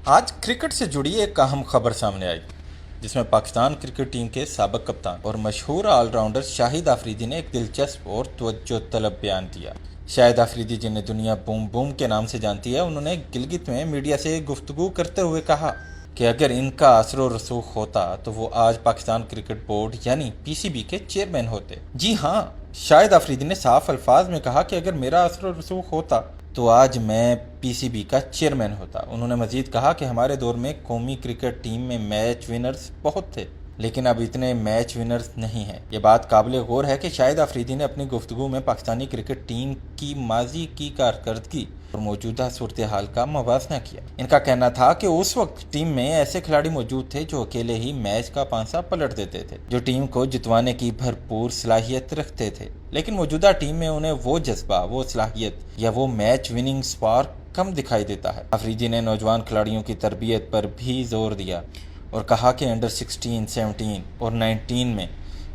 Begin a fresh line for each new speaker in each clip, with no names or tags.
آج کرکٹ سے جڑی ایک اہم خبر سامنے آئی جس میں پاکستان کرکٹ ٹیم کے سابق کپتان اور مشہور آل راؤنڈر شاہد آفریدی نے ایک دلچسپ اور توجہ طلب بیان دیا۔ شاہد آفریدی جنہیں دنیا بوم بوم کے نام سے جانتی ہے، انہوں نے گلگت میں میڈیا سے گفتگو کرتے ہوئے کہا کہ اگر ان کا اثر و رسوخ ہوتا تو وہ آج پاکستان کرکٹ بورڈ یعنی پی سی بی کے چیئرمین ہوتے۔ جی ہاں، شاہد آفریدی نے صاف الفاظ میں کہا کہ اگر میرا اثر و رسوخ ہوتا تو آج میں پی سی بی کا چیئرمین ہوتا۔ انہوں نے مزید کہا کہ ہمارے دور میں قومی کرکٹ ٹیم میں میچ ونرز بہت تھے، لیکن اب اتنے میچ ونرز نہیں ہیں۔ یہ بات قابل غور ہے کہ شاہد آفریدی نے اپنی گفتگو میں پاکستانی کرکٹ ٹیم کی ماضی کی کارکردگی اور موجودہ صورتحال کا موازنہ کیا۔ ان کا کہنا تھا کہ اس وقت ٹیم میں ایسے کھلاڑی موجود تھے جو اکیلے ہی میچ کا پانسا پلٹ دیتے تھے، جو ٹیم کو جتوانے کی بھرپور صلاحیت رکھتے تھے، لیکن موجودہ ٹیم میں انہیں وہ جذبہ، وہ صلاحیت یا وہ میچ وننگ سپارک کم دکھائی دیتا ہے۔ آفریدی نے نوجوان کھلاڑیوں کی تربیت پر بھی زور دیا اور کہا کہ انڈر 16، 17 اور 19 میں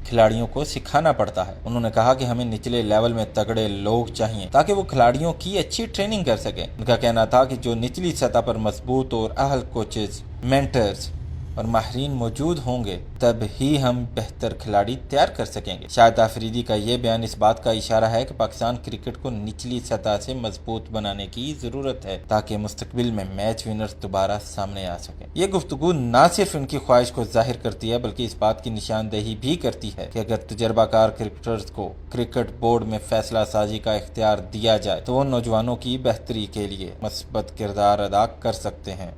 کھلاڑیوں کو سکھانا پڑتا ہے۔ انہوں نے کہا کہ ہمیں نچلے لیول میں تگڑے لوگ چاہیے تاکہ وہ کھلاڑیوں کی اچھی ٹریننگ کر سکیں۔ ان کا کہنا تھا کہ جو نچلی سطح پر مضبوط اور اہل کوچز، مینٹرز اور ماہرین موجود ہوں گے تب ہی ہم بہتر کھلاڑی تیار کر سکیں گے۔ شاہد آفریدی کا یہ بیان اس بات کا اشارہ ہے کہ پاکستان کرکٹ کو نچلی سطح سے مضبوط بنانے کی ضرورت ہے تاکہ مستقبل میں میچ ونرز دوبارہ سامنے آ سکیں۔ یہ گفتگو نہ صرف ان کی خواہش کو ظاہر کرتی ہے بلکہ اس بات کی نشاندہی بھی کرتی ہے کہ اگر تجربہ کار کرکٹرز کو کرکٹ بورڈ میں فیصلہ سازی کا اختیار دیا جائے تو وہ نوجوانوں کی بہتری کے لیے مثبت کردار ادا کر سکتے ہیں۔